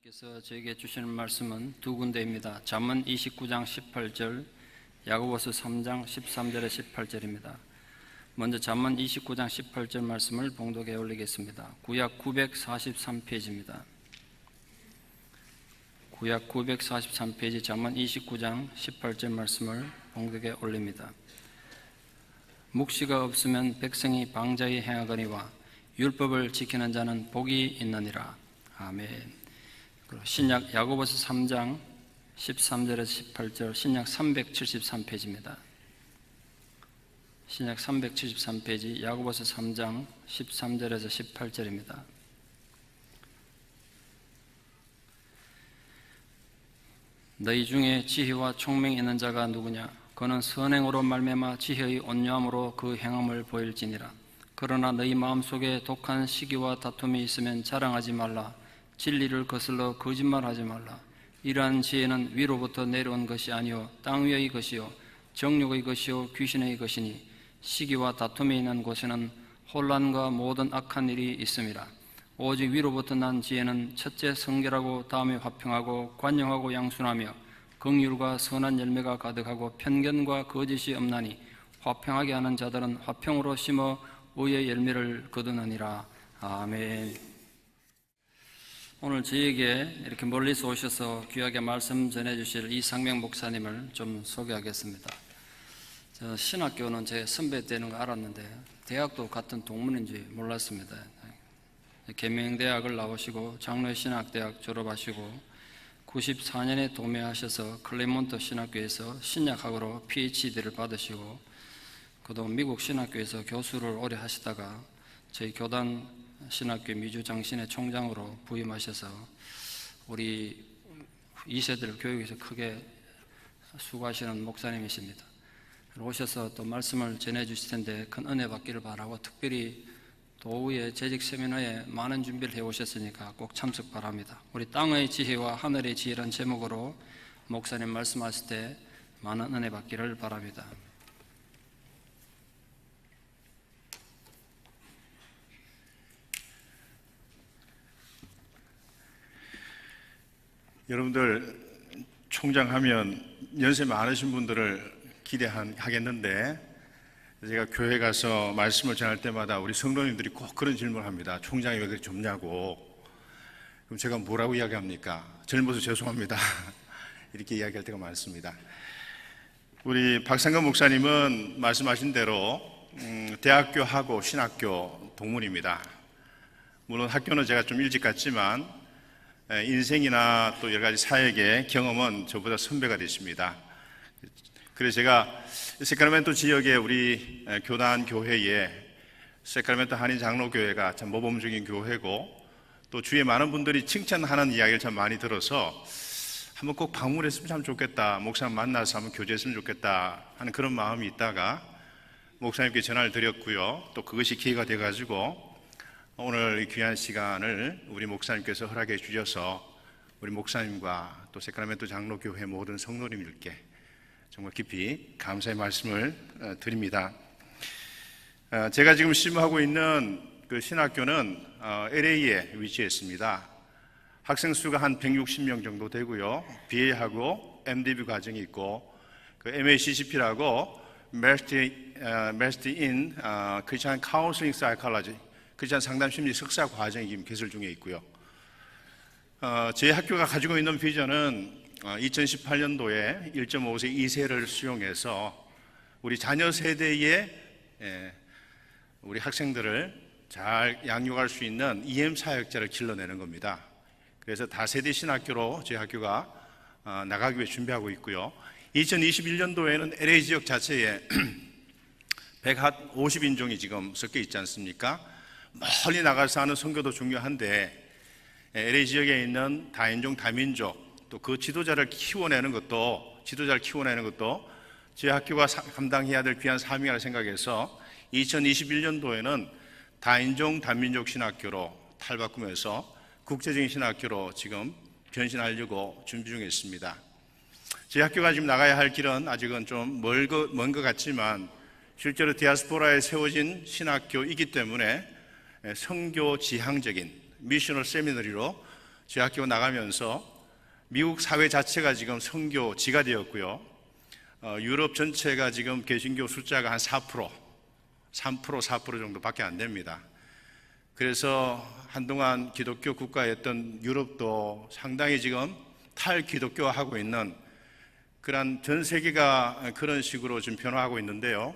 하나님께서 저에게 주시는 말씀은 두 군데입니다. 잠언 29장 18절, 야고보서 3장 13절에 18절입니다. 먼저 잠언 29장 18절 말씀을 봉독에 올리겠습니다. 구약 943페이지입니다. 구약 943페이지 잠언 29장 18절 말씀을 봉독에 올립니다. 묵시가 없으면 백성이 방자히 행하거니와 율법을 지키는 자는 복이 있느니라. 아멘. 신약 야고보서 3장 13절에서 18절, 신약 373페이지입니다. 신약 373페이지 야고보서 3장 13절에서 18절입니다. 너희 중에 지혜와 총명이 있는 자가 누구냐? 그는 선행으로 말미암아 지혜의 온유함으로 그 행함을 보일지니라. 그러나 너희 마음속에 독한 시기와 다툼이 있으면 자랑하지 말라. 진리를 거슬러 거짓말하지 말라. 이러한 지혜는 위로부터 내려온 것이 아니요 땅 위의 것이요 정욕의 것이요 귀신의 것이니 시기와 다툼이 있는 곳에는 혼란과 모든 악한 일이 있음이라. 오직 위로부터 난 지혜는 첫째 성결하고 다음에 화평하고 관용하고 양순하며 긍휼과 선한 열매가 가득하고 편견과 거짓이 없나니 화평하게 하는 자들은 화평으로 심어 의의 열매를 거두느니라. 아멘. 오늘 저에게 이렇게 멀리서 오셔서 귀하게 말씀 전해주실 이상명 목사님을 좀 소개하겠습니다. 저 신학교는 제 선배 때는 거 알았는데 대학도 같은 동문인지 몰랐습니다. 계명대학을 나오시고 장로의 신학대학 졸업하시고 94년에 도매하셔서 클레몬트 신학교에서 신약학으로 PhD를 받으시고 그동안 미국 신학교에서 교수를 오래 하시다가 저희 교단 신학교 미주장신의 총장으로 부임하셔서 우리 2세들 교육에서 크게 수고하시는 목사님이십니다. 오셔서 또 말씀을 전해주실 텐데 큰 은혜 받기를 바라고 특별히 도후의 재직 세미나에 많은 준비를 해오셨으니까 꼭 참석 바랍니다. 우리 땅의 지혜와 하늘의 지혜라는 제목으로 목사님 말씀하실 때 많은 은혜 받기를 바랍니다. 여러분들 총장하면 연세 많으신 분들을 기대하겠는데 제가 교회 가서 말씀을 전할 때마다 우리 성도님들이 꼭 그런 질문을 합니다. 총장이 왜 그렇게 젊냐고. 그럼 제가 뭐라고 이야기합니까? 젊어서 죄송합니다. 이렇게 이야기할 때가 많습니다. 우리 박상근 목사님은 말씀하신 대로 대학교하고 신학교 동문입니다. 물론 학교는 제가 좀 일찍 갔지만 인생이나 또 여러 가지 사역의 경험은 저보다 선배가 되십니다. 그래서 제가 세카라멘토 지역의 우리 교단 교회에 세카라멘토 한인 장로교회가 참 모범적인 교회고 또 주위에 많은 분들이 칭찬하는 이야기를 참 많이 들어서 한번 꼭 방문했으면 참 좋겠다, 목사님 만나서 한번 교제했으면 좋겠다 하는 그런 마음이 있다가 목사님께 전화를 드렸고요. 또 그것이 기회가 돼가지고 오늘 이 귀한 시간을 우리 목사님께서 허락해 주셔서 우리 목사님과 또 세카라멘토 장로교회 모든 성도님들께 정말 깊이 감사의 말씀을 드립니다. 제가 지금 심호하고 있는 그 신학교는 LA에 위치해 있습니다. 학생 수가 한 160명 정도 되고요. BA하고 MDB 과정이 있고 그 MACCP라고 Master in Christian Counseling Psychology, 크리스찬 상담 심리 석사 과정이 지금 개설 중에 있고요. 제 학교가 가지고 있는 비전은 2018년도에 1.5세 2세를 수용해서 우리 자녀 세대의 우리 학생들을 잘 양육할 수 있는 EM 사역자를 길러내는 겁니다. 그래서 다세대 신학교로 제 학교가 나가기 위해 준비하고 있고요. 2021년도에는 LA 지역 자체에 150인종이 지금 섞여 있지 않습니까? 멀리 나가서 하는 선교도 중요한데 LA 지역에 있는 다인종 다민족 또 그 지도자를 키워내는 것도 제 학교가 감당해야 될 귀한 사명이라 생각해서 2021년도에는 다인종 다민족 신학교로 탈바꿈해서 국제적인 신학교로 지금 변신하려고 준비 중에 있습니다. 제 학교가 지금 나가야 할 길은 아직은 좀 먼 것 같지만 실제로 디아스포라에 세워진 신학교이기 때문에 선교 지향적인 미셔널 세미너리로 저희 학교 나가면서 미국 사회 자체가 지금 선교지가 되었고요. 유럽 전체가 지금 개신교 숫자가 한 4%, 3%, 4% 정도밖에 안 됩니다. 그래서 한동안 기독교 국가였던 유럽도 상당히 지금 탈기독교화하고 있는 그런 전 세계가 그런 식으로 지금 변화하고 있는데요.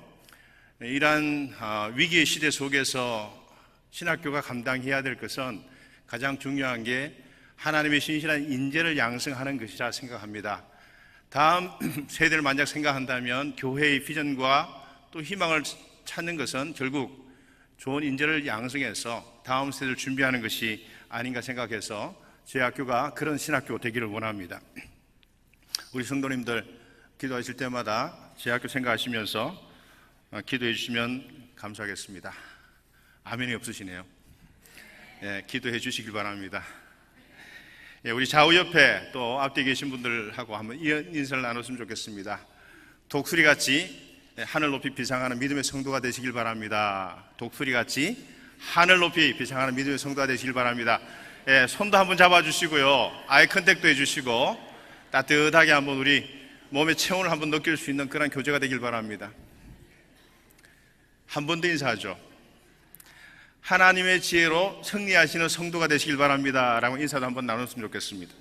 이러한 위기의 시대 속에서 신학교가 감당해야 될 것은 가장 중요한 게 하나님의 신실한 인재를 양성하는 것이라 생각합니다. 다음 세대를 만약 생각한다면 교회의 비전과 또 희망을 찾는 것은 결국 좋은 인재를 양성해서 다음 세대를 준비하는 것이 아닌가 생각해서 제 학교가 그런 신학교 되기를 원합니다. 우리 성도님들 기도하실 때마다 제 학교 생각하시면서 기도해 주시면 감사하겠습니다. 아멘이 없으시네요. 예, 기도해 주시길 바랍니다. 예, 우리 좌우 옆에 또 앞뒤에 계신 분들하고 한번 인사를 나눴으면 좋겠습니다. 독수리같이 하늘 높이 비상하는 믿음의 성도가 되시길 바랍니다. 독수리같이 하늘 높이 비상하는 믿음의 성도가 되시길 바랍니다. 예, 손도 한번 잡아주시고요. 아이 컨택도 해주시고 따뜻하게 한번 우리 몸의 체온을 한번 느낄 수 있는 그런 교제가 되길 바랍니다. 한 번 더 인사하죠. 하나님의 지혜로 승리하시는 성도가 되시길 바랍니다 라고 인사도 한번 나눴으면 좋겠습니다.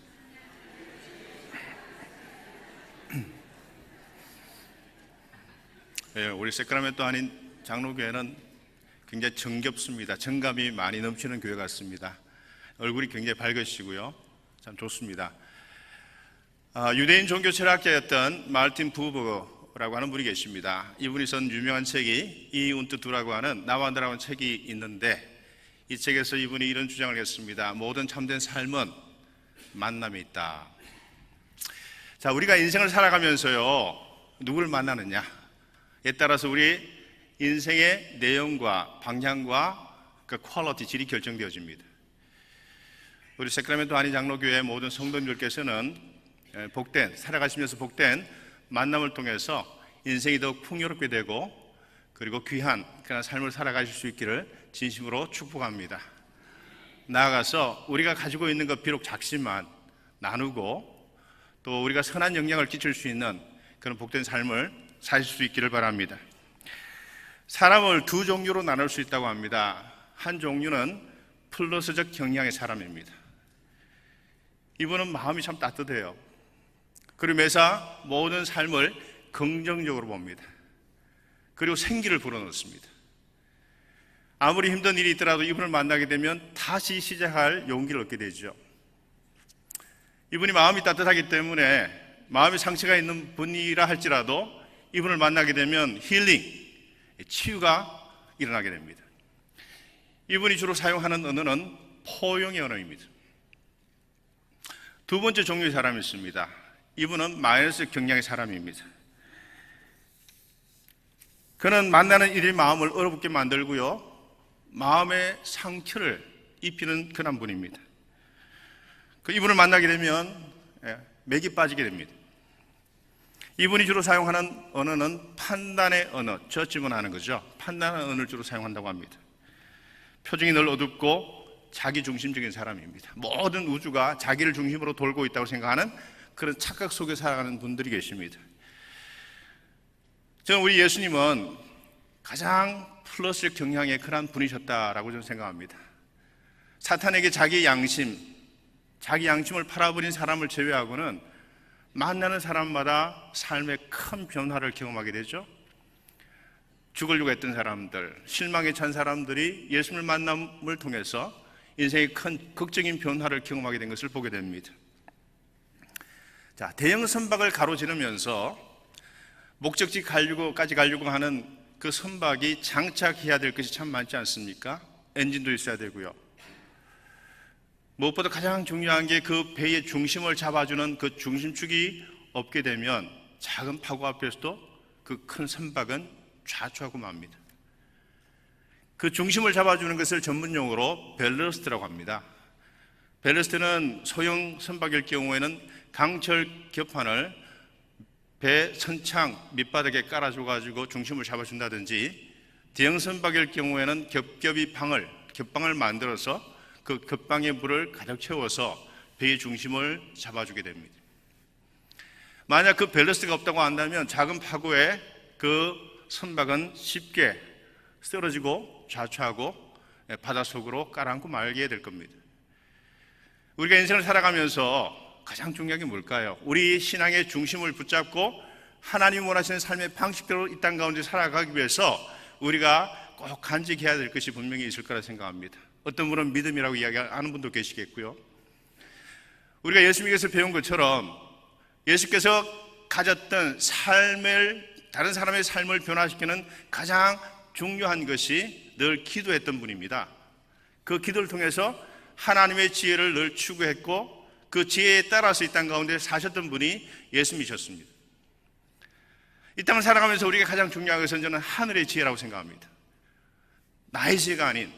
예, 우리 세크라멘토 아닌 장로교회는 굉장히 정겹습니다. 정감이 많이 넘치는 교회 같습니다. 얼굴이 굉장히 밝으시고요, 참 좋습니다. 유대인 종교 철학자였던 마르틴 부버라고 하는 분이 계십니다. 이분이 쓴 유명한 책이 이운트 두라고 하는 나와나라는 책이 있는데, 이 책에서 이분이 이런 주장을 했습니다. 모든 참된 삶은 만남이 있다. 자, 우리가 인생을 살아가면서요, 누구를 만나느냐에 따라서 우리 인생의 내용과 방향과 그 퀄리티, 질이 결정되어집니다. 우리 세크라멘토 한인 장로교회 모든 성도님들께서는 복된, 살아가시면서 복된 만남을 통해서 인생이 더욱 풍요롭게 되고 그리고 귀한 그런 삶을 살아가실 수 있기를 진심으로 축복합니다. 나아가서 우리가 가지고 있는 것 비록 작지만 나누고 또 우리가 선한 영향을 끼칠 수 있는 그런 복된 삶을 사실 수 있기를 바랍니다. 사람을 두 종류로 나눌 수 있다고 합니다. 한 종류는 플러스적 경향의 사람입니다. 이분은 마음이 참 따뜻해요. 그리고 매사 모든 삶을 긍정적으로 봅니다. 그리고 생기를 불어넣습니다. 아무리 힘든 일이 있더라도 이분을 만나게 되면 다시 시작할 용기를 얻게 되죠. 이분이 마음이 따뜻하기 때문에 마음에 상처가 있는 분이라 할지라도 이분을 만나게 되면 힐링, 치유가 일어나게 됩니다. 이분이 주로 사용하는 언어는 포용의 언어입니다. 두 번째 종류의 사람이 있습니다. 이분은 마이너스 경향의 사람입니다. 그는 만나는 이들의 마음을 얼어붙게 만들고요, 마음의 상처를 입히는 그런 분입니다. 이분을 만나게 되면 맥이 빠지게 됩니다. 이분이 주로 사용하는 언어는 판단의 언어, 저지문 하는 거죠. 판단의 언어를 주로 사용한다고 합니다. 표정이 늘 어둡고 자기중심적인 사람입니다. 모든 우주가 자기를 중심으로 돌고 있다고 생각하는 그런 착각 속에 살아가는 분들이 계십니다. 저는 우리 예수님은 가장 플러스 경향의 그런 분이셨다라고 저는 생각합니다. 사탄에게 자기 양심을 팔아버린 사람을 제외하고는 만나는 사람마다 삶의 큰 변화를 경험하게 되죠. 죽으려고 했던 사람들, 실망에 찬 사람들이 예수님을 만남을 통해서 인생의 큰 극적인 변화를 경험하게 된 것을 보게 됩니다. 자, 대형 선박을 가로지르면서 목적지까지 가려고 하는 그 선박이 장착해야 될 것이 참 많지 않습니까? 엔진도 있어야 되고요. 무엇보다 가장 중요한 게 그 배의 중심을 잡아주는 그 중심축이 없게 되면 작은 파고 앞에서도 그 큰 선박은 좌초하고 맙니다. 그 중심을 잡아주는 것을 전문용어로 벨러스트라고 합니다. 벨러스트는 소형 선박일 경우에는 강철 겹판을 배 선창 밑바닥에 깔아줘가지고 중심을 잡아준다든지, 대형 선박일 경우에는 겹방을 만들어서 그 겹방에 물을 가득 채워서 배의 중심을 잡아주게 됩니다. 만약 그 밸런스가 없다고 한다면 작은 파고에 그 선박은 쉽게 쓰러지고 좌초하고 바닷속으로 깔아앉고 말게 될 겁니다. 우리가 인생을 살아가면서 가장 중요한 게 뭘까요? 우리 신앙의 중심을 붙잡고 하나님 원하시는 삶의 방식대로 이 땅 가운데 살아가기 위해서 우리가 꼭 간직해야 될 것이 분명히 있을 거라 생각합니다. 어떤 분은 믿음이라고 이야기하는 분도 계시겠고요. 우리가 예수님께서 배운 것처럼 예수께서 가졌던 다른 사람의 삶을 변화시키는 가장 중요한 것이 늘 기도했던 분입니다. 그 기도를 통해서 하나님의 지혜를 늘 추구했고 그 지혜에 따라서 이 땅 가운데 사셨던 분이 예수님이셨습니다. 이 땅을 살아가면서 우리가 가장 중요한 것은 저는 하늘의 지혜라고 생각합니다. 나의 지혜가 아닌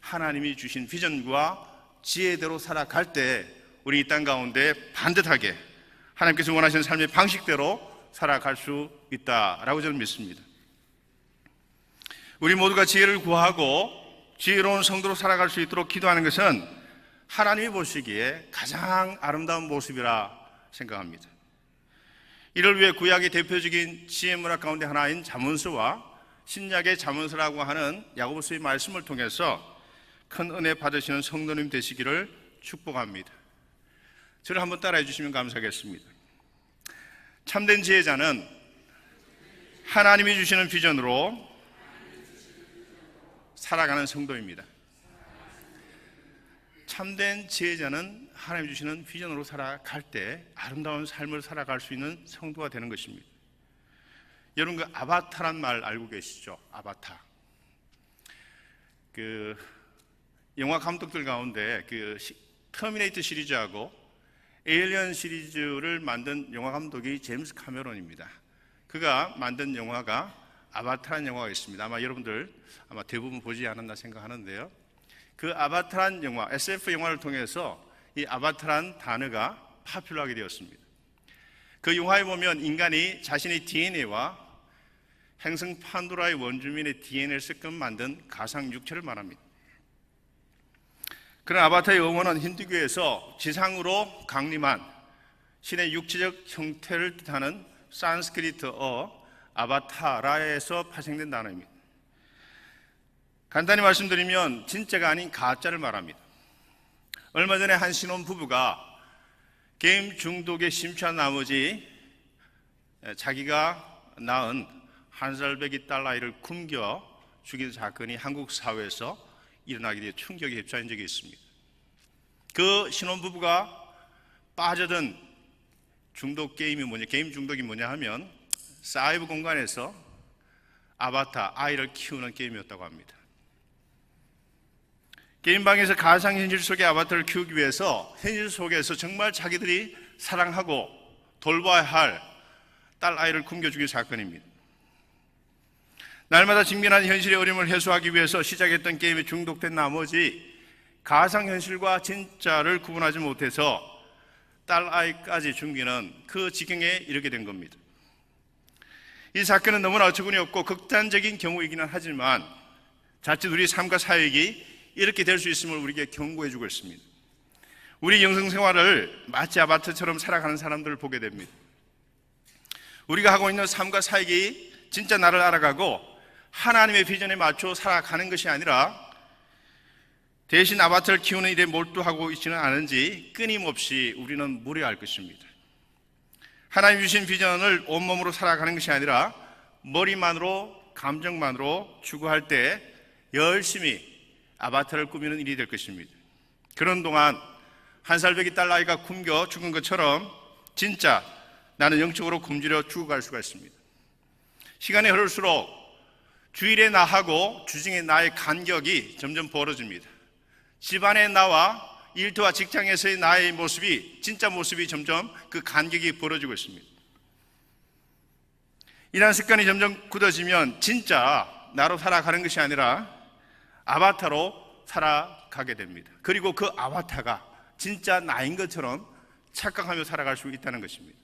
하나님이 주신 비전과 지혜대로 살아갈 때 우리 이 땅 가운데 반듯하게 하나님께서 원하시는 삶의 방식대로 살아갈 수 있다라고 저는 믿습니다. 우리 모두가 지혜를 구하고 지혜로운 성도로 살아갈 수 있도록 기도하는 것은 하나님이 보시기에 가장 아름다운 모습이라 생각합니다. 이를 위해 구약의 대표적인 지혜 문학 가운데 하나인 잠언서와 신약의 잠언서라고 하는 야고보서의 말씀을 통해서 큰 은혜 받으시는 성도님 되시기를 축복합니다. 저를 한번 따라해 주시면 감사하겠습니다. 참된 지혜자는 하나님이 주시는 비전으로 살아가는 성도입니다. 참된 지혜자는 하나님이 주시는 비전으로 살아갈 때 아름다운 삶을 살아갈 수 있는 성도가 되는 것입니다. 여러분 그 아바타란 말 알고 계시죠? 아바타. 그 영화 감독들 가운데 그 터미네이터 시리즈하고 에일리언 시리즈를 만든 영화 감독이 제임스 카메론입니다. 그가 만든 영화가 아바타라는 영화가 있습니다. 아마 여러분들 대부분 보지 않았나 생각하는데요. 그 아바타라는 영화, SF 영화를 통해서 이 아바타라는 단어가 파퓰러하게 되었습니다. 그 영화에 보면 인간이 자신의 DNA와 행성 판도라의 원주민의 DNA를 섞어 만든 가상 육체를 말합니다. 그런 아바타의 영어는 힌두교에서 지상으로 강림한 신의 육체적 형태를 뜻하는 산스크리트어 아바타라에서 파생된 단어입니다. 간단히 말씀드리면 진짜가 아닌 가짜를 말합니다. 얼마 전에 한 신혼 부부가 게임 중독에 심취한 나머지 자기가 낳은 한 살배기 딸아이를 굶겨 죽인 사건이 한국 사회에서 일어나게 되어 충격에 휩싸인 적이 있습니다. 그 신혼부부가 빠져든 중독 게임이 게임 중독이 뭐냐 하면 사이버 공간에서 아바타, 아이를 키우는 게임이었다고 합니다. 게임방에서 가상현실 속의 아바타를 키우기 위해서 현실 속에서 정말 자기들이 사랑하고 돌봐야 할 딸아이를 굶겨 죽인 사건입니다. 날마다 직면한 현실의 어려움을 해소하기 위해서 시작했던 게임에 중독된 나머지 가상현실과 진짜를 구분하지 못해서 딸아이까지 죽이는 그 지경에 이르게 된 겁니다. 이 사건은 너무나 어처구니 없고 극단적인 경우이기는 하지만 자칫 우리 삶과 사역이 이렇게 될 수 있음을 우리에게 경고해 주고 있습니다. 우리 영성생활을 마치 아바타처럼 살아가는 사람들을 보게 됩니다. 우리가 하고 있는 삶과 사역이 진짜 나를 알아가고 하나님의 비전에 맞춰 살아가는 것이 아니라 대신 아바타를 키우는 일에 몰두하고 있지는 않은지 끊임없이 우리는 무료할 것입니다. 하나님 주신 비전을 온몸으로 살아가는 것이 아니라 머리만으로 감정만으로 추구할 때 열심히 아바타를 꾸미는 일이 될 것입니다. 그런 동안 한 살배기 딸아이가 굶겨 죽은 것처럼 진짜 나는 영적으로 굶주려 죽어갈 수가 있습니다. 시간이 흐를수록 주일의 나하고 주중의 나의 간격이 점점 벌어집니다. 집안의 나와 일터와 직장에서의 나의 모습이 진짜 모습이 점점 그 간격이 벌어지고 있습니다. 이러한 습관이 점점 굳어지면 진짜 나로 살아가는 것이 아니라 아바타로 살아가게 됩니다. 그리고 그 아바타가 진짜 나인 것처럼 착각하며 살아갈 수 있다는 것입니다.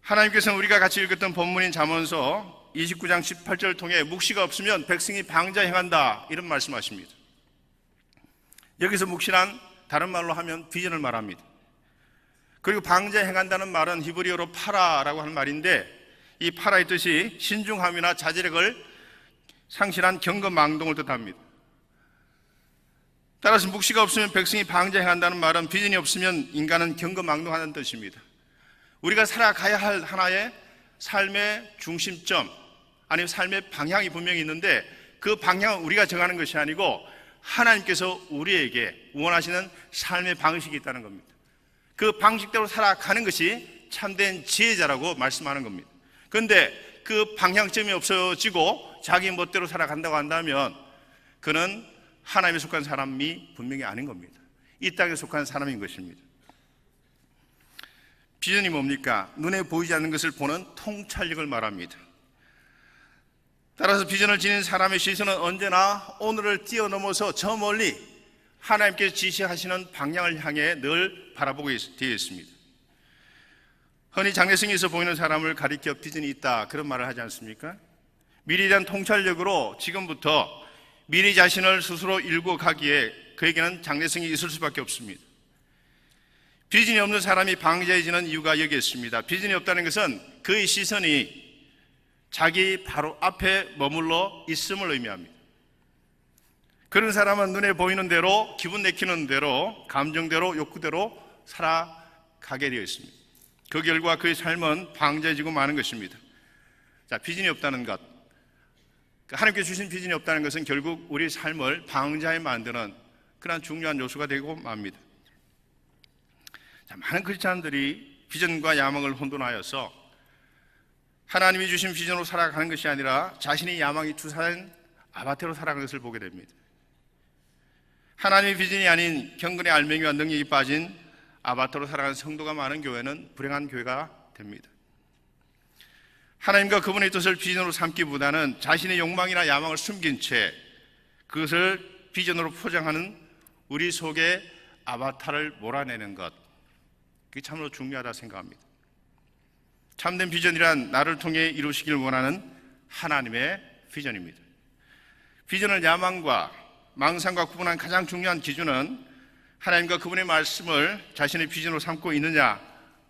하나님께서는 우리가 같이 읽었던 본문인 잠언서 29장 18절을 통해 묵시가 없으면 백성이 방자 행한다 이런 말씀하십니다. 여기서 묵시란 다른 말로 하면 비전을 말합니다. 그리고 방자에 행한다는 말은 히브리어로 파라라고 하는 말인데, 이 파라의 뜻이 신중함이나 자제력을 상실한 경거망동을 뜻합니다. 따라서 묵시가 없으면 백성이 방자에 행한다는 말은 비전이 없으면 인간은 경거망동하는 뜻입니다. 우리가 살아가야 할 하나의 삶의 중심점, 아니면 삶의 방향이 분명히 있는데, 그 방향은 우리가 정하는 것이 아니고 하나님께서 우리에게 원하시는 삶의 방식이 있다는 겁니다. 그 방식대로 살아가는 것이 참된 지혜자라고 말씀하는 겁니다. 그런데 그 방향점이 없어지고 자기 멋대로 살아간다고 한다면 그는 하나님에 속한 사람이 분명히 아닌 겁니다. 이 땅에 속한 사람인 것입니다. 비전이 뭡니까? 눈에 보이지 않는 것을 보는 통찰력을 말합니다. 따라서 비전을 지닌 사람의 시선은 언제나 오늘을 뛰어넘어서 저 멀리 하나님께서 지시하시는 방향을 향해 늘 바라보고 되어 있습니다. 흔히 장래성이 있어 보이는 사람을 가리켜 비전이 있다, 그런 말을 하지 않습니까? 미래에 대한 통찰력으로 지금부터 미래 자신을 스스로 일구 가기에 그에게는 장래성이 있을 수밖에 없습니다. 비전이 없는 사람이 방자해지는 이유가 여기에 있습니다. 비전이 없다는 것은 그의 시선이 자기 바로 앞에 머물러 있음을 의미합니다. 그런 사람은 눈에 보이는 대로, 기분 내키는 대로, 감정대로, 욕구대로 살아가게 되어 있습니다. 그 결과 그의 삶은 방자해지고 마는 것입니다. 자, 비전이 없다는 것, 하나님께 주신 비전이 없다는 것은 결국 우리 삶을 방자해 만드는 그런 중요한 요소가 되고 맙니다. 자, 많은 크리스찬들이 비전과 야망을 혼돈하여서 하나님이 주신 비전으로 살아가는 것이 아니라 자신의 야망이 투사된 아바타로 살아가는 것을 보게 됩니다. 하나님의 비전이 아닌 경건의 알맹이와 능력이 빠진 아바타로 살아가는 성도가 많은 교회는 불행한 교회가 됩니다. 하나님과 그분의 뜻을 비전으로 삼기보다는 자신의 욕망이나 야망을 숨긴 채 그것을 비전으로 포장하는 우리 속에 아바타를 몰아내는 것, 그게 참으로 중요하다 생각합니다. 참된 비전이란 나를 통해 이루시길 원하는 하나님의 비전입니다. 비전을 야망과 망상과 구분한 가장 중요한 기준은 하나님과 그분의 말씀을 자신의 비전으로 삼고 있느냐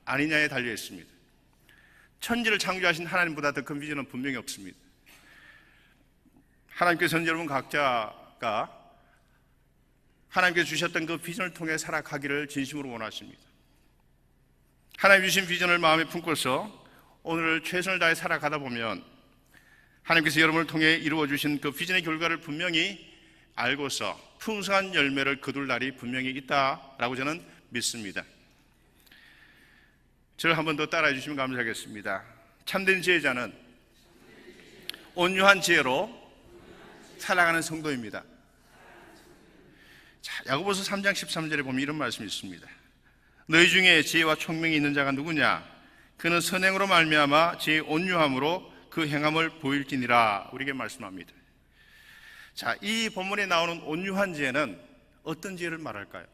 아니냐에 달려 있습니다. 천지를 창조하신 하나님보다 더 큰 비전은 분명히 없습니다. 하나님께서는 여러분 각자가 하나님께서 주셨던 그 비전을 통해 살아가기를 진심으로 원하십니다. 하나님 주신 비전을 마음에 품고서 오늘 최선을 다해 살아가다 보면 하나님께서 여러분을 통해 이루어주신 그 비전의 결과를 분명히 알고서 풍성한 열매를 거둘 날이 분명히 있다라고 저는 믿습니다. 저를 한 번 더 따라해 주시면 감사하겠습니다. 참된 지혜자는 온유한 지혜로 살아가는 성도입니다. 자, 야고보서 3장 13절에 보면 이런 말씀이 있습니다. 너희 중에 지혜와 총명이 있는 자가 누구냐? 그는 선행으로 말미암아 지혜의 온유함으로 그 행함을 보일지니라. 우리에게 말씀합니다. 자, 이 본문에 나오는 온유한 지혜는 어떤 지혜를 말할까요?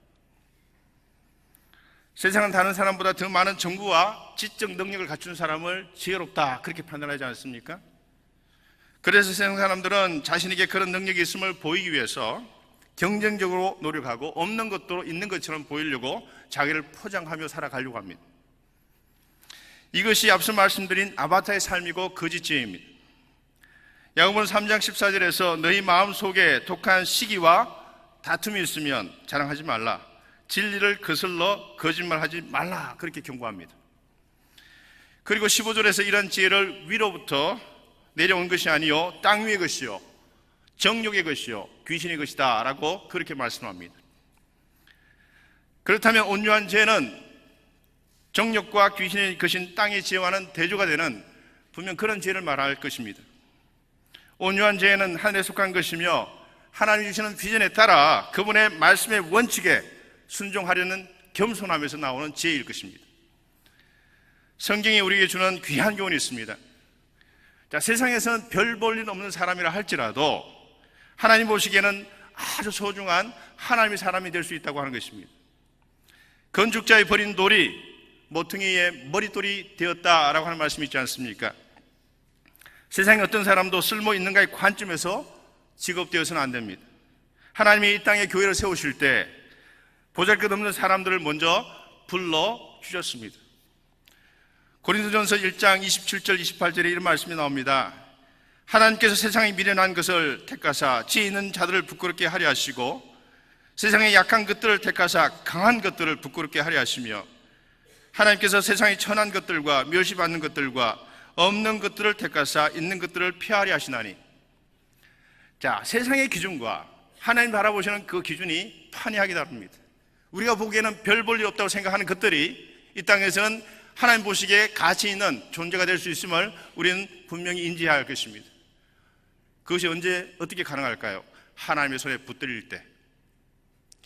세상은 다른 사람보다 더 많은 정보와 지적 능력을 갖춘 사람을 지혜롭다, 그렇게 판단하지 않습니까? 그래서 세상 사람들은 자신에게 그런 능력이 있음을 보이기 위해서 경쟁적으로 노력하고 없는 것도 있는 것처럼 보이려고 자기를 포장하며 살아가려고 합니다. 이것이 앞서 말씀드린 아바타의 삶이고 거짓지혜입니다. 야고보서 3장 14절에서 너희 마음속에 독한 시기와 다툼이 있으면 자랑하지 말라, 진리를 거슬러 거짓말하지 말라, 그렇게 경고합니다. 그리고 15절에서 이런 지혜를 위로부터 내려온 것이 아니요 땅 위의 것이요 정욕의 것이요 귀신의 것이다 라고 그렇게 말씀합니다. 그렇다면 온유한 지혜는 정욕과 귀신의 것인 땅의 지혜와는 대조가 되는 분명 그런 지혜를 말할 것입니다. 온유한 지혜는 하늘에 속한 것이며 하나님이 주시는 비전에 따라 그분의 말씀의 원칙에 순종하려는 겸손함에서 나오는 지혜일 것입니다. 성경이 우리에게 주는 귀한 교훈이 있습니다. 자, 세상에서는 별 볼 일 없는 사람이라 할지라도 하나님 보시기에는 아주 소중한 하나님의 사람이 될 수 있다고 하는 것입니다. 건축자의 버린 돌이 모퉁이의 머릿돌이 되었다라고 하는 말씀이 있지 않습니까? 세상에 어떤 사람도 쓸모 있는가의 관점에서 직업되어서는 안 됩니다. 하나님이 이 땅에 교회를 세우실 때 보잘것없는 사람들을 먼저 불러주셨습니다. 고린도전서 1장 27절 28절에 이런 말씀이 나옵니다. 하나님께서 세상에 미련한 것을 택하사 지혜 있는 자들을 부끄럽게 하려 하시고 세상의 약한 것들을 택하사 강한 것들을 부끄럽게 하려 하시며 하나님께서 세상의 천한 것들과 멸시받는 것들과 없는 것들을 택하사 있는 것들을 폐하려 하시나니. 자, 세상의 기준과 하나님 바라보시는 그 기준이 판이하게 다릅니다. 우리가 보기에는 별 볼 일 없다고 생각하는 것들이 이 땅에서는 하나님 보시기에 가치 있는 존재가 될 수 있음을 우리는 분명히 인지해야 할 것입니다. 그것이 언제 어떻게 가능할까요? 하나님의 손에 붙들릴 때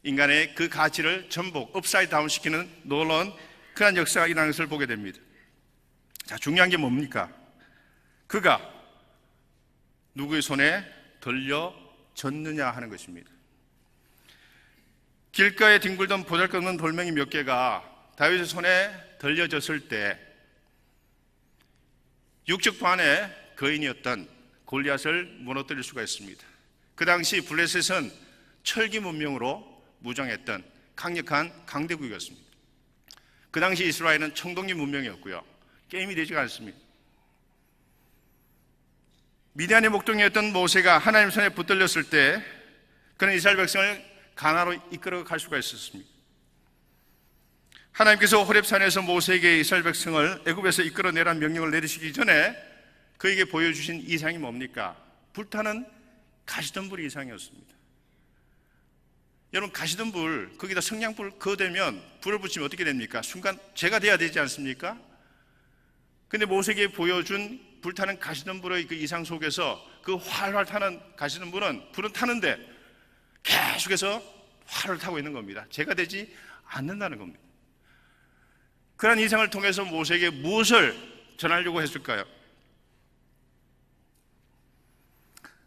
인간의 그 가치를 전복 업사이드 다운 시키는 놀라운 그런 역사가 일어나는 것을 보게 됩니다. 자, 중요한 게 뭡니까? 그가 누구의 손에 들려졌느냐 하는 것입니다. 길가에 뒹굴던 보잘것없는 돌멩이 몇 개가 다윗의 손에 들려졌을 때 육적 반의 거인이었던 골리앗을 무너뜨릴 수가 있습니다. 그 당시 블레셋은 철기 문명으로 무장했던 강력한 강대국이었습니다. 그 당시 이스라엘은 청동기 문명이었고요. 게임이 되지가 않습니다. 미디안의 목동이었던 모세가 하나님 손에 붙들렸을 때 그는 이스라엘 백성을 가나로 이끌어 갈 수가 있었습니다. 하나님께서 호렙산에서 모세에게 이스라엘 백성을 애굽에서 이끌어내라는 명령을 내리시기 전에 그에게 보여주신 이상이 뭡니까? 불타는 가시덤불 이상이었습니다. 여러분, 가시덤불 거기다 성냥불 그어대면 불을 붙이면 어떻게 됩니까? 순간 재가 돼야 되지 않습니까? 근데 모세에게 보여준 불타는 가시덤불의 그 이상 속에서 그 활활 타는 가시덤불은 불은 타는데 계속해서 활을 타고 있는 겁니다. 재가 되지 않는다는 겁니다. 그런 이상을 통해서 모세에게 무엇을 전하려고 했을까요?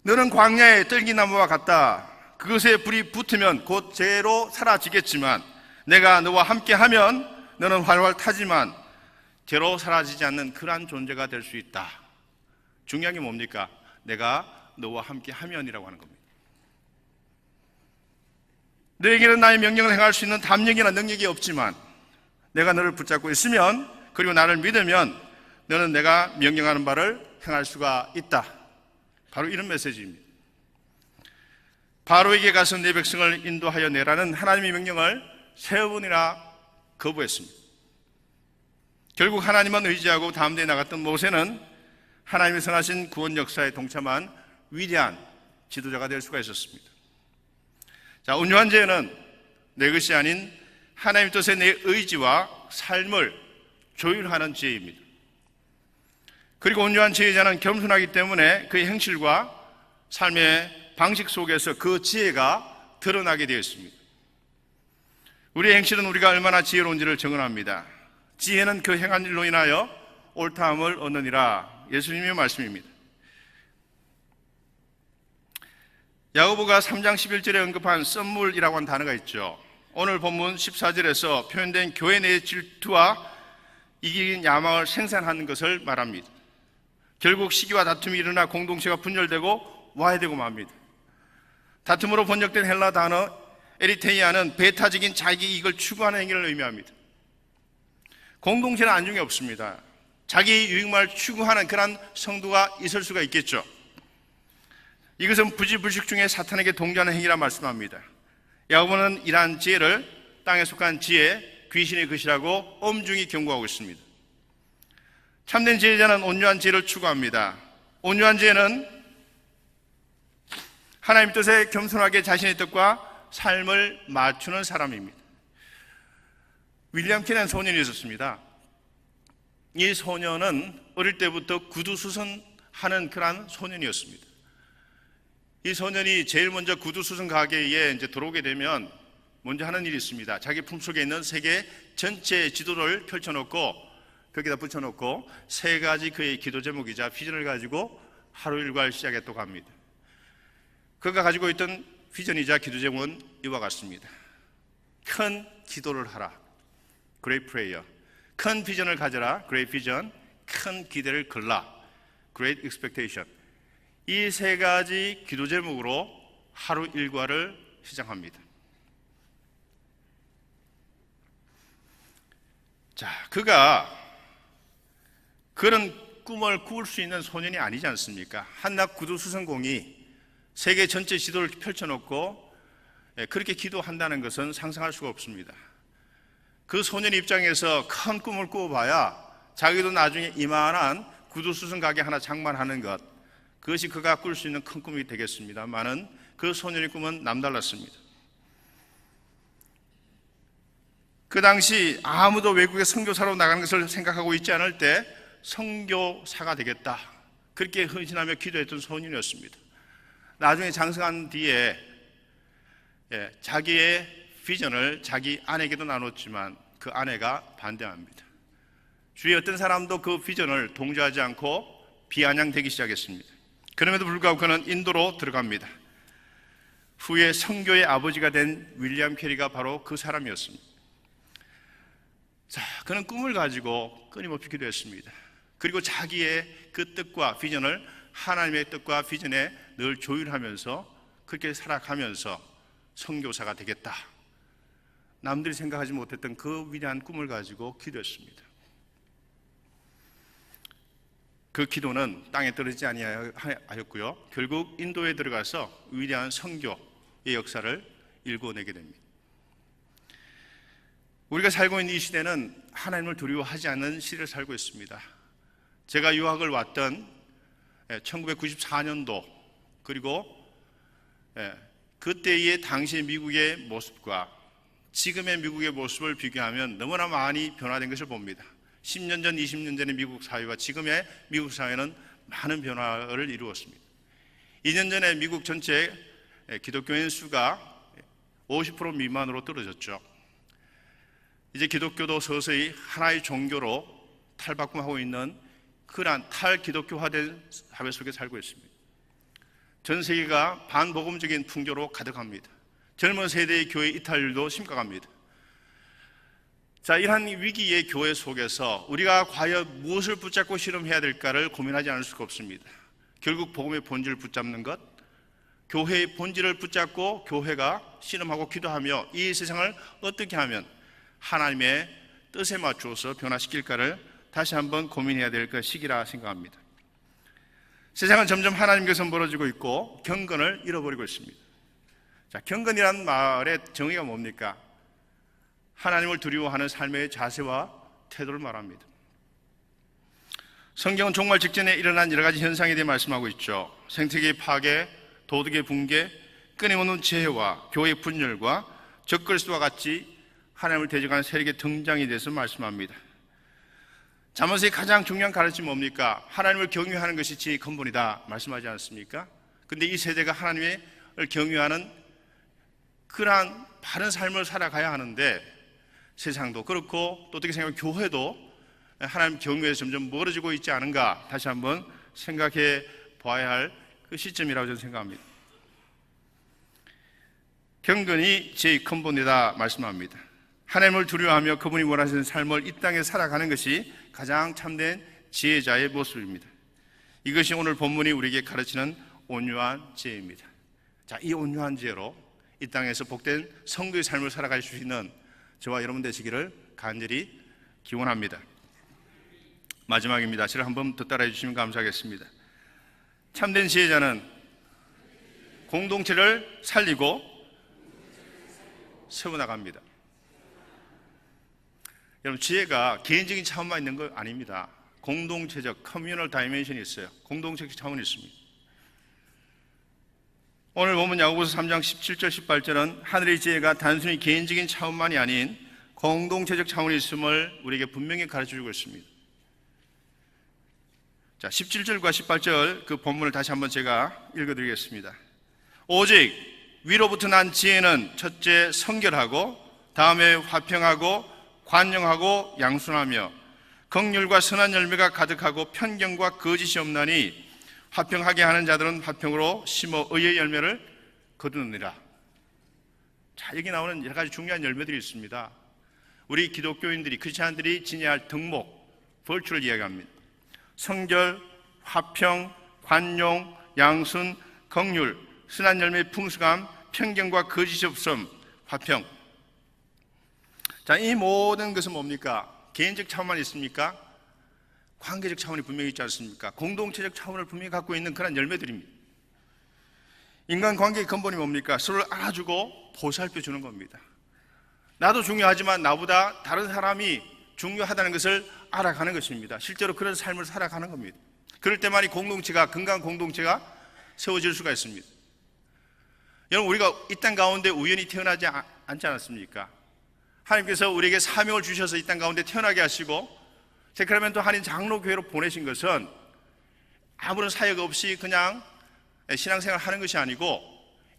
너는 광야의 떨기나무와 같다. 그것에 불이 붙으면 곧 재로 사라지겠지만 내가 너와 함께하면 너는 활활 타지만 재로 사라지지 않는 그러한 존재가 될 수 있다. 중요한 게 뭡니까? 내가 너와 함께하면이라고 하는 겁니다. 너에게는 나의 명령을 행할 수 있는 담력이나 능력이 없지만 내가 너를 붙잡고 있으면 그리고 나를 믿으면 너는 내가 명령하는 바를 행할 수가 있다. 바로 이런 메시지입니다. 바로에게 가서 내 백성을 인도하여 내라는 하나님의 명령을 3번이나 거부했습니다. 결국 하나님만 의지하고 다음대에 나갔던 모세는 하나님의 선하신 구원 역사에 동참한 위대한 지도자가 될 수가 있었습니다. 자, 온유한 죄는 내 것이 아닌 하나님 뜻의 내 의지와 삶을 조율하는 지혜입니다. 그리고 온유한 지혜자는 겸손하기 때문에 그의 행실과 삶의 방식 속에서 그 지혜가 드러나게 되어 있습니다. 우리의 행실은 우리가 얼마나 지혜로운지를 증언합니다. 지혜는 그 행한 일로 인하여 옳다함을 얻느니라. 예수님의 말씀입니다. 야고보가 3장 11절에 언급한 썸물이라고 하는 단어가 있죠. 오늘 본문 14절에서 표현된 교회 내의 질투와 이기는 야망을 생산하는 것을 말합니다. 결국 시기와 다툼이 일어나 공동체가 분열되고 와해되고 맙니다. 다툼으로 번역된 헬라 단어 에리테이아는 배타적인 자기 이익을 추구하는 행위를 의미합니다. 공동체는 안중에 없습니다. 자기 유익만을 추구하는 그런 성도가 있을 수가 있겠죠. 이것은 부지불식 중에 사탄에게 동조하는 행위라 말씀합니다. 야고보는 이러한 지혜를 땅에 속한 지혜, 귀신의 것이라고 엄중히 경고하고 있습니다. 참된 지혜자는 온유한 지혜를 추구합니다. 온유한 지혜는 하나님 뜻에 겸손하게 자신의 뜻과 삶을 맞추는 사람입니다. 윌리엄 킨이라는 소년이 있었습니다. 이 소년은 어릴 때부터 구두수선하는 그런 소년이었습니다. 이 소년이 제일 먼저 구두수선 가게에 이제 들어오게 되면 먼저 하는 일이 있습니다. 자기 품속에 있는 세계 전체 지도를 펼쳐놓고 벽에다 붙여놓고 3가지 그의 기도 제목이자 비전을 가지고 하루 일과를 시작했다고 합니다. 그가 가지고 있던 비전이자 기도 제목은 이와 같습니다. 큰 기도를 하라. Great prayer. 큰 비전을 가져라. Great vision. 큰 기대를 걸라. Great expectation. 이 3가지 기도 제목으로 하루 일과를 시작합니다. 자, 그가 그런 꿈을 꾸을 수 있는 소년이 아니지 않습니까? 한낱 구두 수성공이 세계 전체 지도를 펼쳐놓고 그렇게 기도한다는 것은 상상할 수가 없습니다. 그 소년 입장에서 큰 꿈을 꾸어봐야 자기도 나중에 이만한 구두 수성 가게 하나 장만하는 것, 그것이 그가 꿀 수 있는 큰 꿈이 되겠습니다만은 그 소년의 꿈은 남달랐습니다. 그 당시 아무도 외국에 선교사로 나가는 것을 생각하고 있지 않을 때 선교사가 되겠다, 그렇게 헌신하며 기도했던 소년이었습니다. 나중에 장성한 뒤에 자기의 비전을 자기 아내에게도 나눴지만 그 아내가 반대합니다. 주위의 어떤 사람도 그 비전을 동조하지 않고 비아냥되기 시작했습니다. 그럼에도 불구하고 그는 인도로 들어갑니다. 후에 선교의 아버지가 된 윌리엄 캐리가 바로 그 사람이었습니다. 자, 그는 꿈을 가지고 끊임없이 기도했습니다. 그리고 자기의 그 뜻과 비전을 하나님의 뜻과 비전에 늘 조율하면서 그렇게 살아가면서 선교사가 되겠다, 남들이 생각하지 못했던 그 위대한 꿈을 가지고 기도했습니다. 그 기도는 땅에 떨어지지 아니하였고요, 결국 인도에 들어가서 위대한 선교의 역사를 일궈내게 됩니다. 우리가 살고 있는 이 시대는 하나님을 두려워하지 않는 시대를 살고 있습니다. 제가 유학을 왔던 1994년도 그리고 그때의 당시 미국의 모습과 지금의 미국의 모습을 비교하면 너무나 많이 변화된 것을 봅니다. 10년 전, 20년 전의 미국 사회와 지금의 미국 사회는 많은 변화를 이루었습니다. 2년 전에 미국 전체 기독교인 수가 50% 미만으로 떨어졌죠. 이제 기독교도 서서히 하나의 종교로 탈바꿈하고 있는 그러한 탈기독교화된 사회 속에 살고 있습니다. 전 세계가 반복음적인 풍조로 가득합니다. 젊은 세대의 교회 이탈률도 심각합니다. 자, 이러한 위기의 교회 속에서 우리가 과연 무엇을 붙잡고 실험해야 될까를 고민하지 않을 수가 없습니다. 결국 복음의 본질을 붙잡는 것, 교회의 본질을 붙잡고 교회가 실험하고 기도하며 이 세상을 어떻게 하면 하나님의 뜻에 맞추어서 변화시킬까를 다시 한번 고민해야 될 그 시기라 생각합니다. 세상은 점점 하나님께서 멀어지고 있고 경건을 잃어버리고 있습니다. 자, 경건이라는 말의 정의가 뭡니까? 하나님을 두려워하는 삶의 자세와 태도를 말합니다. 성경은 종말 직전에 일어난 여러 가지 현상에 대해 말씀하고 있죠. 생태계의 파괴, 도덕의 붕괴, 끊임없는 재해와 교회의 분열과 적그리스도와 같이 하나님을 대적하는 세력의 등장에 대해서 말씀합니다. 잠언서의 가장 중요한 가르침이 뭡니까? 하나님을 경외하는 것이 지혜의 근본이다 말씀하지 않습니까? 근데 이 세대가 하나님을 경외하는 그러한 바른 삶을 살아가야 하는데 세상도 그렇고 또 어떻게 생각하면 교회도 하나님 경외에서 점점 멀어지고 있지 않은가 다시 한번 생각해 봐야 할 그 시점이라고 저는 생각합니다. 경건이 지혜의 근본이다 말씀합니다. 하나님을 두려워하며 그분이 원하시는 삶을 이 땅에 살아가는 것이 가장 참된 지혜자의 모습입니다. 이것이 오늘 본문이 우리에게 가르치는 온유한 지혜입니다. 자, 이 온유한 지혜로 이 땅에서 복된 성도의 삶을 살아갈 수 있는 저와 여러분 되시기를 간절히 기원합니다. 마지막입니다. 저를 한번 더 따라해 주시면 감사하겠습니다. 참된 지혜자는 공동체를 살리고 세워나갑니다. 여러분, 지혜가 개인적인 차원만 있는 거 아닙니다. 공동체적 커뮤널 다이멘션이 있어요. 공동체적 차원이 있습니다. 오늘 보면 야고보서 3장 17절 18절은 하늘의 지혜가 단순히 개인적인 차원만이 아닌 공동체적 차원이 있음을 우리에게 분명히 가르쳐주고 있습니다. 자, 17절과 18절 그 본문을 다시 한번 제가 읽어드리겠습니다. 오직 위로부터 난 지혜는 첫째 성결하고 다음에 화평하고 관용하고 양순하며 긍휼과 선한 열매가 가득하고 편견과 거짓이 없나니 화평하게 하는 자들은 화평으로 심어 의의 열매를 거두느니라. 자, 여기 나오는 여러 가지 중요한 열매들이 있습니다. 우리 기독교인들이, 크리스찬들이 지녀야 할 덕목, 벌주를 이야기합니다. 성결, 화평, 관용, 양순, 긍휼, 선한 열매의 풍성함, 편견과 거짓이 없음, 화평. 자, 이 모든 것은 뭡니까? 개인적 차원만 있습니까? 관계적 차원이 분명히 있지 않습니까? 공동체적 차원을 분명히 갖고 있는 그런 열매들입니다. 인간관계의 근본이 뭡니까? 서로를 알아주고 보살펴주는 겁니다. 나도 중요하지만 나보다 다른 사람이 중요하다는 것을 알아가는 것입니다. 실제로 그런 삶을 살아가는 겁니다. 그럴 때만이 건강한 공동체가 세워질 수가 있습니다. 여러분, 우리가 이 땅 가운데 우연히 태어나지 않지 않았습니까? 하나님께서 우리에게 사명을 주셔서 이 땅 가운데 태어나게 하시고 세크라멘토 한인 장로교회로 보내신 것은 아무런 사역 없이 그냥 신앙생활을 하는 것이 아니고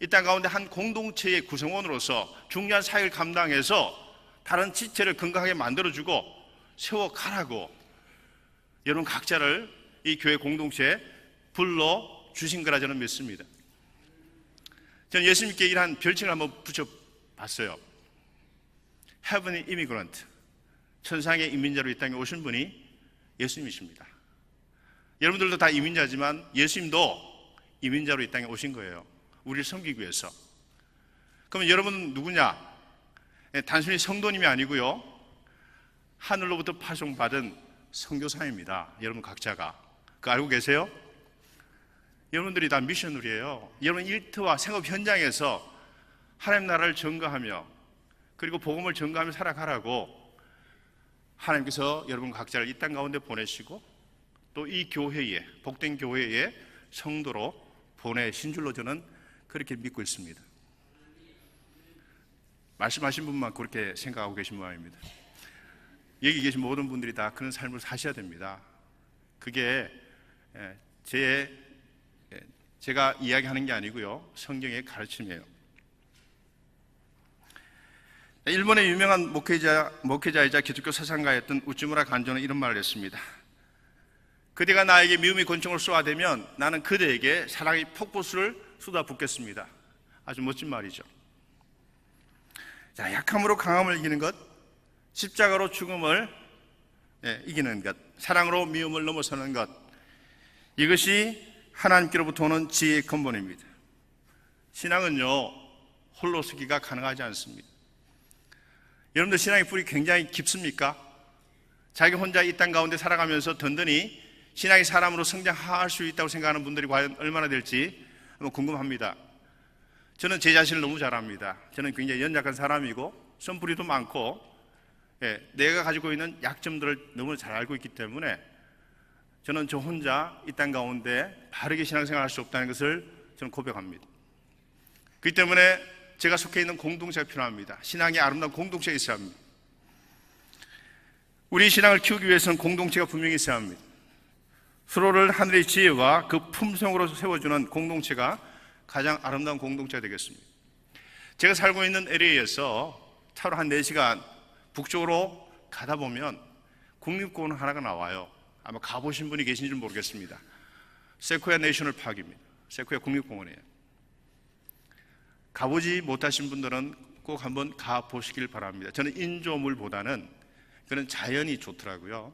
이 땅 가운데 한 공동체의 구성원으로서 중요한 사역을 감당해서 다른 지체를 건강하게 만들어주고 세워가라고 여러분 각자를 이 교회 공동체에 불러주신 거라 저는 믿습니다. 저는 예수님께 이러한 별칭을 한번 붙여봤어요. Heavenly Immigrant, 천상의 이민자로 이 땅에 오신 분이 예수님이십니다. 여러분들도 다 이민자지만 예수님도 이민자로 이 땅에 오신 거예요. 우리를 섬기기 위해서. 그러면 여러분은 누구냐? 단순히 성도님이 아니고요, 하늘로부터 파송받은 선교사입니다. 여러분 각자가. 그거 알고 계세요? 여러분들이 다 미셔널이에요. 여러분 일터와 생업 현장에서 하나님 나라를 전거하며 그리고 복음을 전거하며 살아가라고 하나님께서 여러분 각자를 이 땅 가운데 보내시고 또 이 교회에, 복된 교회에 성도로 보내신 줄로 저는 그렇게 믿고 있습니다. 말씀하신 분만 그렇게 생각하고 계신 모양입니다. 여기 계신 모든 분들이 다 그런 삶을 사셔야 됩니다. 그게 제가 이야기하는 게 아니고요, 성경의 가르침이에요. 일본의 유명한 목회자이자 기독교 사상가였던 우찌무라 간조는 이런 말을 했습니다. 그대가 나에게 미움의 권총을 쏘아대면 나는 그대에게 사랑의 폭포수를 쏟아붓겠습니다. 아주 멋진 말이죠. 자, 약함으로 강함을 이기는 것, 십자가로 죽음을 이기는 것, 사랑으로 미움을 넘어서는 것, 이것이 하나님께로부터 오는 지혜의 근본입니다. 신앙은요, 홀로 서기가 가능하지 않습니다. 여러분들 신앙의 뿌리 굉장히 깊습니까? 자기 혼자 이 땅 가운데 살아가면서 든든히 신앙의 사람으로 성장할 수 있다고 생각하는 분들이 과연 얼마나 될지 한번 궁금합니다. 저는 제 자신을 너무 잘 압니다. 저는 굉장히 연약한 사람이고 선뿌리도 많고 내가 가지고 있는 약점들을 너무 잘 알고 있기 때문에 저는 저 혼자 이 땅 가운데 바르게 신앙생활을 할 수 없다는 것을 저는 고백합니다. 그렇기 때문에 제가 속해 있는 공동체가 필요합니다. 신앙의 아름다운 공동체가 있어야 합니다. 우리 신앙을 키우기 위해서는 공동체가 분명히 있어야 합니다. 서로를 하늘의 지혜와 그 품성으로 세워주는 공동체가 가장 아름다운 공동체가 되겠습니다. 제가 살고 있는 LA에서 차로 한 4시간 북쪽으로 가다 보면 국립공원 하나가 나와요. 아마 가보신 분이 계신지 모르겠습니다. 세코야 내셔널 파크입니다. 세코야 국립공원이에요. 가보지 못하신 분들은 꼭 한번 가보시길 바랍니다. 저는 인조물보다는 그런 자연이 좋더라고요.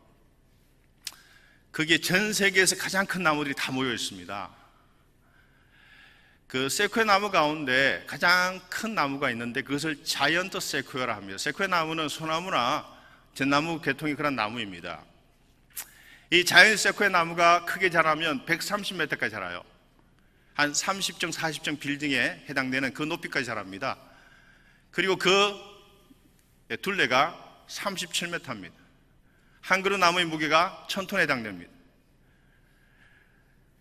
거기에 전 세계에서 가장 큰 나무들이 다 모여 있습니다. 그 세코야 나무 가운데 가장 큰 나무가 있는데 그것을 자이언트 세코야라 합니다. 세코야 나무는 소나무나 젠나무 계통의 그런 나무입니다. 이 자이언트 세코야 나무가 크게 자라면 130m까지 자라요. 한 30층, 40층 빌딩에 해당되는 그 높이까지 자랍니다. 그리고 그 둘레가 37m입니다. 한 그루 나무의 무게가 1000톤에 해당됩니다.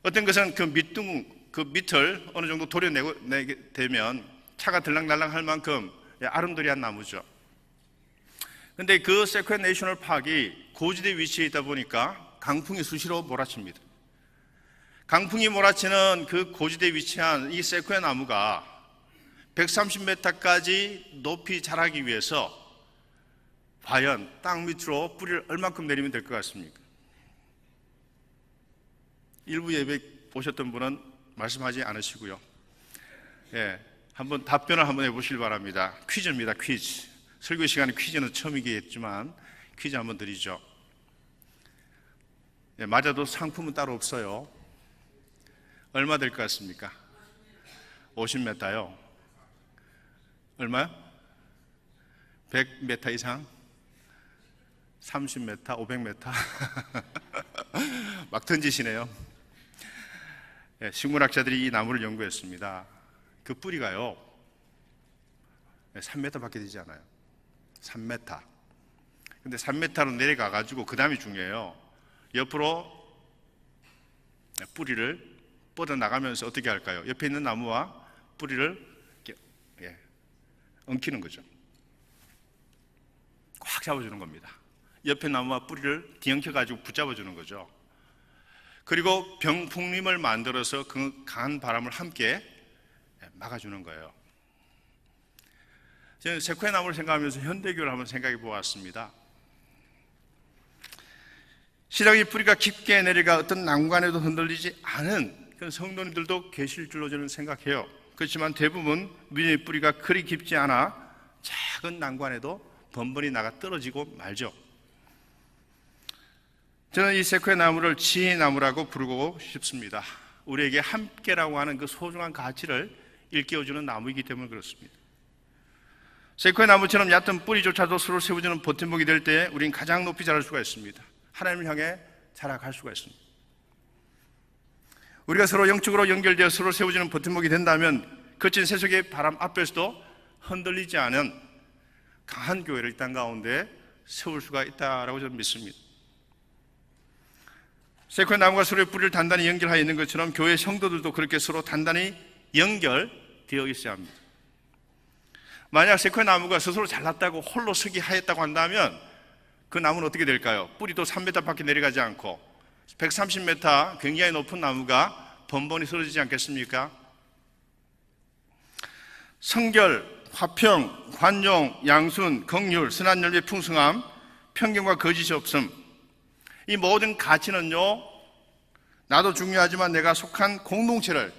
어떤 것은 그 밑을 어느 정도 도려내게 되면 차가 들락날락 할 만큼 아름드리한 나무죠. 근데 그 세코야 내셔널 파크가 고지대 위치에 있다 보니까 강풍이 수시로 몰아칩니다. 강풍이 몰아치는 그 고지대에 위치한 이 세코야 나무가 130m까지 높이 자라기 위해서 과연 땅 밑으로 뿌리를 얼만큼 내리면 될 것 같습니까? 일부 예배 오셨던 분은 말씀하지 않으시고요. 한번 답변을 한번 해보시길 바랍니다. 퀴즈입니다. 퀴즈. 설교 시간에 퀴즈는 처음이겠지만 퀴즈 한번 드리죠. 맞아도 상품은 따로 없어요. 얼마 될 것 같습니까? 50m요. 얼마요? 100m 이상? 30m, 500m 막 던지시네요. 예, 식물학자들이 이 나무를 연구했습니다. 그 뿌리가요 3m밖에 되지 않아요. 3m. 근데 3m로 내려가 가지고 그 다음이 중요해요. 옆으로 뿌리를 뻗어나가면서 어떻게 할까요? 옆에 있는 나무와 뿌리를 이렇게 엉키는 거죠. 꽉 잡아주는 겁니다. 옆에 나무와 뿌리를 뒤엉켜 가지고 붙잡아주는 거죠. 그리고 병풍림을 만들어서 그 강한 바람을 함께 막아주는 거예요. 저는 세코야 나무를 생각하면서 현대교를 한번 생각해 보았습니다. 신앙의 뿌리가 깊게 내려가 어떤 난관에도 흔들리지 않은 그런 성도님들도 계실 줄로 저는 생각해요. 그렇지만 대부분 믿음의 뿌리가 그리 깊지 않아 작은 난관에도 번번이 나가 떨어지고 말죠. 저는 이 세코야 나무를 지혜의 나무라고 부르고 싶습니다. 우리에게 함께라고 하는 그 소중한 가치를 일깨워주는 나무이기 때문에 그렇습니다. 세코야 나무처럼 얕은 뿌리조차도 서로 세워주는 버팀목이 될 때 우린 가장 높이 자랄 수가 있습니다. 하나님을 향해 자라갈 수가 있습니다. 우리가 서로 영적으로 연결되어 서로 세워주는 버팀목이 된다면 거친 세속의 바람 앞에서도 흔들리지 않은 강한 교회를 이 땅 가운데 세울 수가 있다라고 저는 믿습니다. 세코야 나무가 서로의 뿌리를 단단히 연결하여 있는 것처럼 교회 성도들도 그렇게 서로 단단히 연결되어 있어야 합니다. 만약 세코야 나무가 스스로 잘났다고 홀로 서기 하였다고 한다면 그 나무는 어떻게 될까요? 뿌리도 3m밖에 내려가지 않고 130m 굉장히 높은 나무가 번번이 쓰러지지 않겠습니까? 성결, 화평, 관용, 양순, 긍휼, 선한 열매 풍성함, 편견과 거짓이 없음, 이 모든 가치는요 나도 중요하지만 내가 속한 공동체를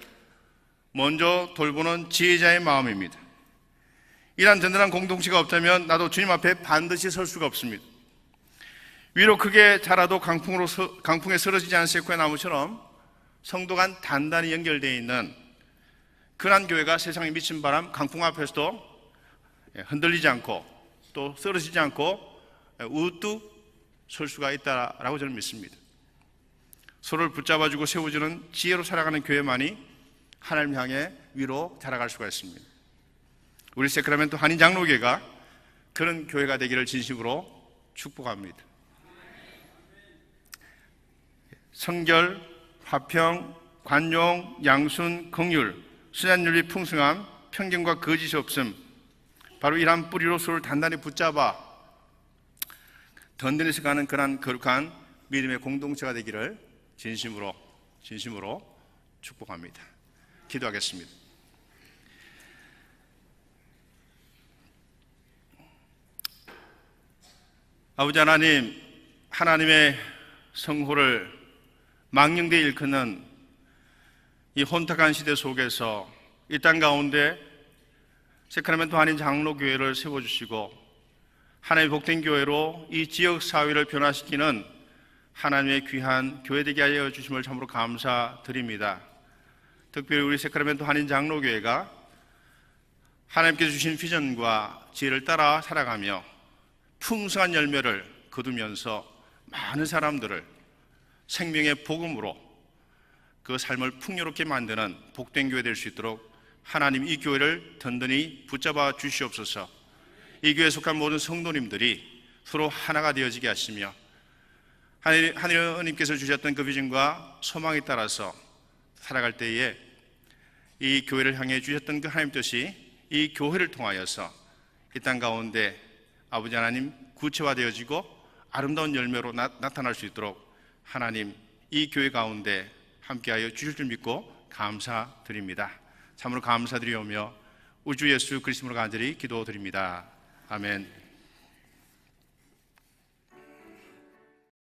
먼저 돌보는 지혜자의 마음입니다. 이러한 든든한 공동체가 없다면 나도 주님 앞에 반드시 설 수가 없습니다. 위로 크게 자라도 강풍에 쓰러지지 않은 세코야 나무처럼 성도 간 단단히 연결되어 있는 그러한 교회가 세상에 미친 바람 강풍 앞에서도 흔들리지 않고 또 쓰러지지 않고 우뚝 설 수가 있다라고 저는 믿습니다. 서로를 붙잡아주고 세워주는 지혜로 살아가는 교회만이 하나님 향해 위로 자라갈 수가 있습니다. 우리 세크라멘토 한인장로교회가 그런 교회가 되기를 진심으로 축복합니다. 성결, 화평, 관용, 양순, 긍휼, 선한 윤리 풍성함, 편견과 거짓이 없음, 바로 이러한 뿌리로 서로를 단단히 붙잡아 든든해서 가는 그러한 거룩한 믿음의 공동체가 되기를 진심으로 축복합니다. 기도하겠습니다. 아버지 하나님, 하나님의 성호를 망령되이 일컫는 이 혼탁한 시대 속에서 이 땅 가운데 세크라멘토 한인 장로교회를 세워주시고 하나님의 복된 교회로 이 지역 사회를 변화시키는 하나님의 귀한 교회 되게 하여 주심을 참으로 감사드립니다. 특별히 우리 세크라멘토 한인 장로교회가 하나님께서 주신 비전과 지혜를 따라 살아가며 풍성한 열매를 거두면서 많은 사람들을 생명의 복음으로 그 삶을 풍요롭게 만드는 복된 교회 될 수 있도록 하나님 이 교회를 든든히 붙잡아 주시옵소서. 이 교회에 속한 모든 성도님들이 서로 하나가 되어지게 하시며 하나님께서 주셨던 그 비전과 소망에 따라서 살아갈 때에 이 교회를 향해 주셨던 그 하나님 뜻이 이 교회를 통하여서 이 땅 가운데 아버지 하나님 구체화되어지고 아름다운 열매로 나타날 수 있도록 하나님 이 교회 가운데 함께하여 주실 줄 믿고 감사드립니다. 참으로 감사드리오며 우주 예수 그리스도로 간절히 기도드립니다. 아멘.